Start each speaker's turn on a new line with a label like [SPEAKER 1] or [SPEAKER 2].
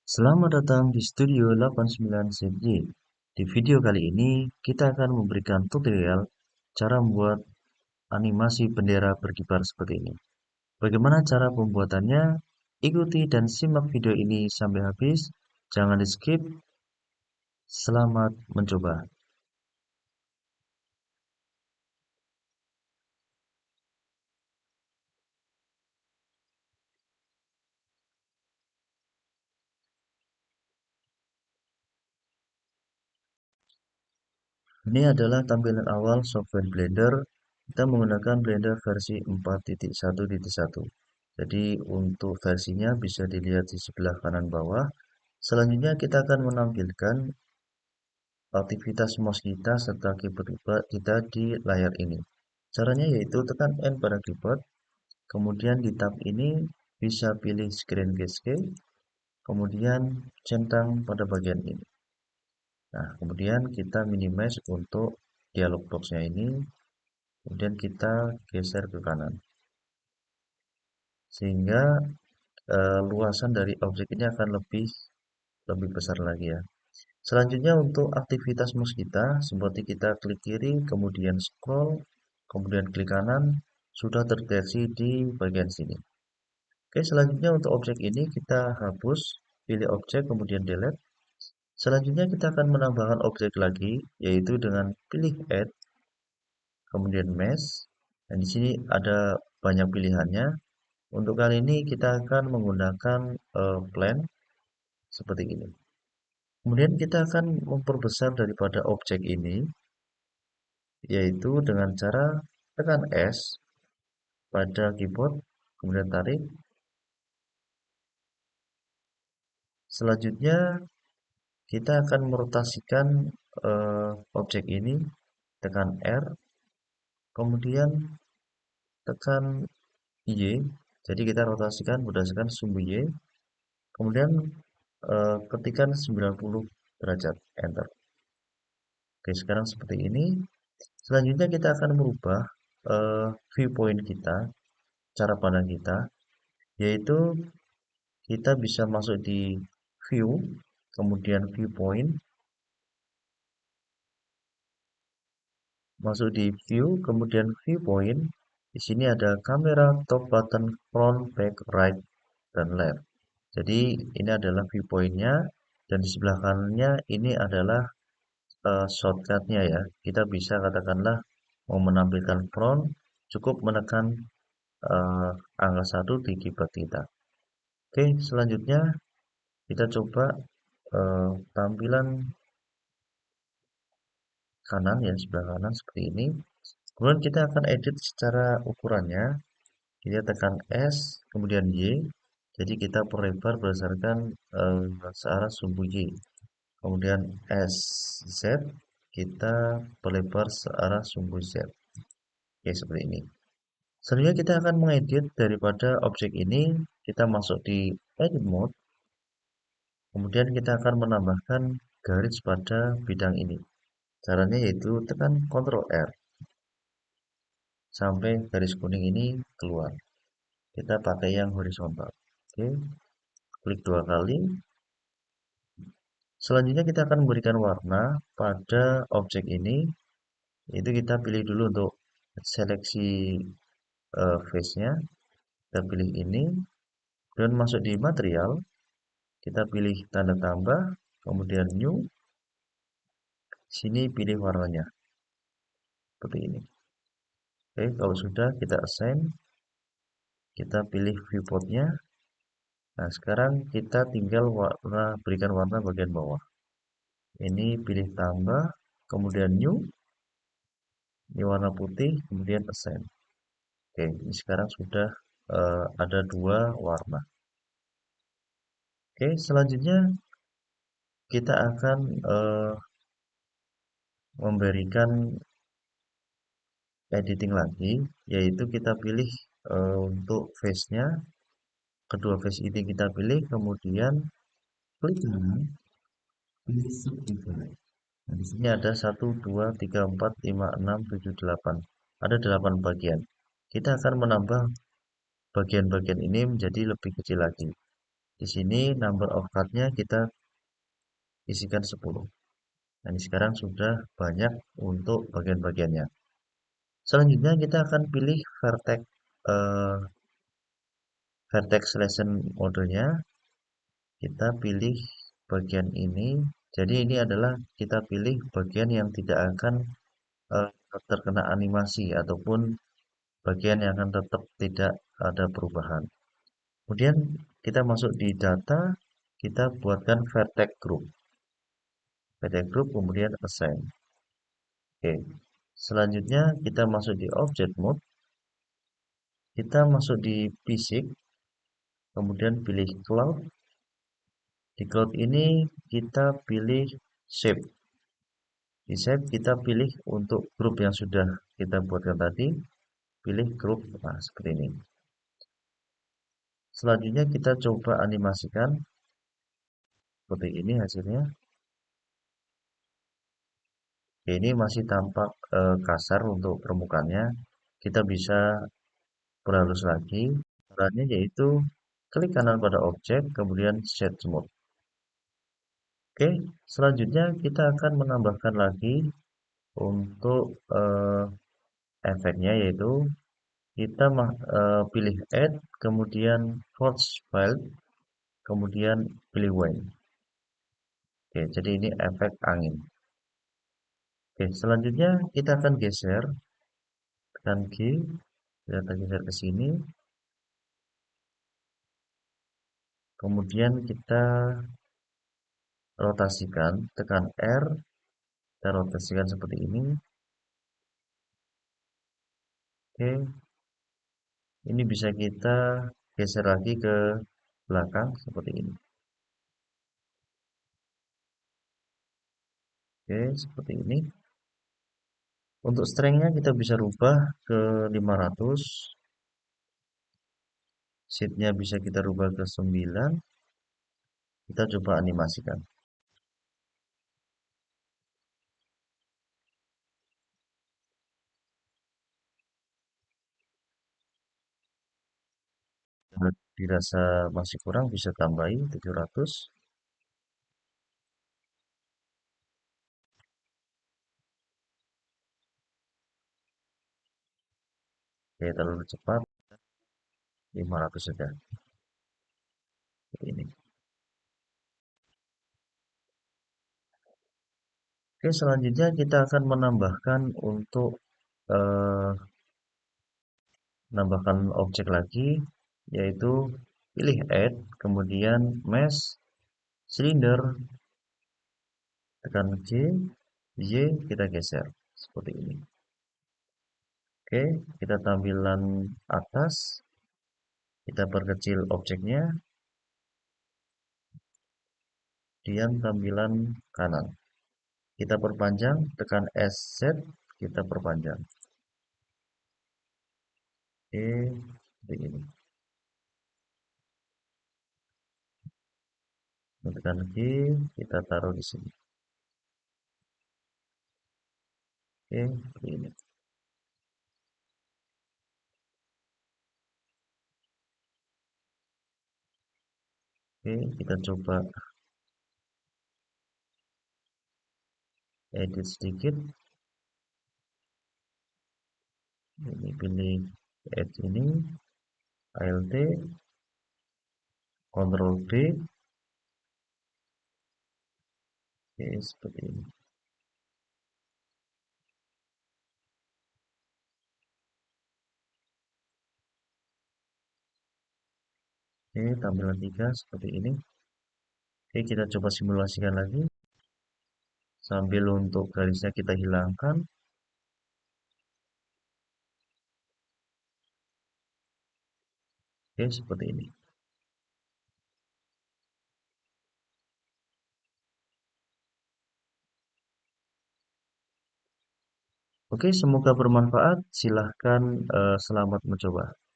[SPEAKER 1] Selamat datang di Studio 89 ZY. Di video kali ini, kita akan memberikan tutorial cara membuat animasi bendera berkibar seperti ini. Bagaimana cara pembuatannya? Ikuti dan simak video ini sampai habis. Jangan di skip. Selamat mencoba. Ini adalah tampilan awal software Blender. Kita menggunakan Blender versi 4.1.1. Jadi untuk versinya bisa dilihat di sebelah kanan bawah. Selanjutnya kita akan menampilkan aktivitas mouse kita serta keyboard kita di layar ini. Caranya yaitu tekan N pada keyboard, kemudian di tab ini bisa pilih screen cascade, kemudian centang pada bagian ini. Nah, kemudian kita minimize untuk dialog box-nya ini, kemudian kita geser ke kanan. Sehingga luasan dari objek ini akan lebih besar lagi ya. Selanjutnya untuk aktivitas mouse kita, seperti kita klik kiri, kemudian scroll, kemudian klik kanan, sudah terdeteksi di bagian sini. Oke, selanjutnya untuk objek ini kita hapus, pilih objek, kemudian delete. Selanjutnya kita akan menambahkan objek lagi, yaitu dengan pilih add, kemudian mesh. Dan di sini ada banyak pilihannya. Untuk kali ini kita akan menggunakan plane seperti ini. Kemudian kita akan memperbesar daripada objek ini, yaitu dengan cara tekan S pada keyboard, kemudian tarik. Selanjutnya kita akan merotasikan objek ini, tekan R, kemudian tekan Y. Jadi kita rotasikan berdasarkan sumbu Y, kemudian ketikkan 90 derajat, enter. Oke, sekarang seperti ini. Selanjutnya kita akan merubah viewpoint kita, cara pandang kita, yaitu kita bisa masuk di view, kemudian viewpoint, masuk di view, kemudian viewpoint. Di sini ada kamera, top button, front, back, right, dan left. Jadi ini adalah viewpointnya, dan di sebelah kanannya ini adalah shortcutnya ya. Kita bisa katakanlah mau menampilkan front, cukup menekan angka 1 di keyboard kita. Oke, selanjutnya kita coba tampilan kanan ya, sebelah kanan seperti ini. Kemudian kita akan edit secara ukurannya. Kita tekan S, kemudian Y. Jadi kita perlebar berdasarkan searah sumbu Y. Kemudian S, Z, kita perlebar searah sumbu Z. Oke, seperti ini. Selanjutnya kita akan mengedit daripada objek ini. Kita masuk di edit mode. Kemudian kita akan menambahkan garis pada bidang ini. Caranya yaitu tekan Ctrl R sampai garis kuning ini keluar. Kita pakai yang horizontal. Oke, klik 2 kali. Selanjutnya kita akan memberikan warna pada objek ini. Itu kita pilih dulu untuk seleksi face-nya. Kita pilih ini. Dan masuk di material. Kita pilih tanda tambah. Kemudian new. Sini pilih warnanya. Seperti ini. Oke, kalau sudah kita assign. Kita pilih viewportnya. Nah, sekarang kita tinggal berikan warna bagian bawah. Ini pilih tambah, kemudian new. Ini warna putih, kemudian assign. Oke, ini sekarang sudah ada 2 warna. Oke, selanjutnya kita akan memberikan editing lagi, yaitu kita pilih untuk face-nya, kedua face ini kita pilih, kemudian klik kanan, pilih subdivide. Nah, di sini ada 1, 2, 3, 4, 5, 6, 7, 8. Ada 8 bagian. Kita akan menambah bagian-bagian ini menjadi lebih kecil lagi. Di sini number of card-nya kita isikan 10. Nah, ini sekarang sudah banyak untuk bagian-bagiannya. Selanjutnya kita akan pilih vertex selection modenya. Kita pilih bagian ini. Jadi ini adalah kita pilih bagian yang tidak akan eh, terkena animasi ataupun bagian yang akan tetap tidak ada perubahan. Kemudian kita masuk di data, kita buatkan vertex group. Vertex group kemudian assign. Oke. Selanjutnya kita masuk di object mode, kita masuk di basic, kemudian pilih cloud. Di cloud ini kita pilih shape. Di shape kita pilih untuk grup yang sudah kita buatkan tadi, pilih grup seperti ini. Selanjutnya kita coba animasikan seperti ini hasilnya. Oke, ini masih tampak kasar untuk permukaannya. Kita bisa perhalus lagi. Caranya yaitu klik kanan pada objek, kemudian set mode. Oke, selanjutnya kita akan menambahkan lagi untuk efeknya, yaitu kita pilih add, kemudian force field, kemudian pilih wind. Oke, jadi ini efek angin. Oke, selanjutnya kita akan geser, tekan G, kita geser ke sini. Kemudian kita rotasikan, tekan R, kita rotasikan seperti ini. Oke, ini bisa kita geser lagi ke belakang seperti ini. Oke, seperti ini. Untuk strength-nya kita bisa rubah ke 500. Sheet-nya bisa kita rubah ke 9. Kita coba animasikan. Kalau dirasa masih kurang bisa tambahin 700. Oke, terlalu cepat. 500 saja. Seperti ini. Oke, selanjutnya kita akan menambahkan untuk eh, menambahkan objek lagi, yaitu pilih add, kemudian mesh, cylinder, tekan J, Y, kita geser seperti ini. Oke, kita tampilan atas, kita perkecil objeknya, kemudian tampilan kanan. Kita perpanjang, tekan S set, kita perpanjang. Oke, seperti ini. Tekan G, kita taruh di sini. Oke, seperti ini. Oke, kita coba edit sedikit. Ini pilih add ini, Alt, Ctrl D, oke, seperti ini. Oke, tampilan 3 seperti ini. Oke, kita coba simulasikan lagi. Sambil untuk garisnya kita hilangkan. Oke, seperti ini. Oke, semoga bermanfaat. Silahkan selamat mencoba.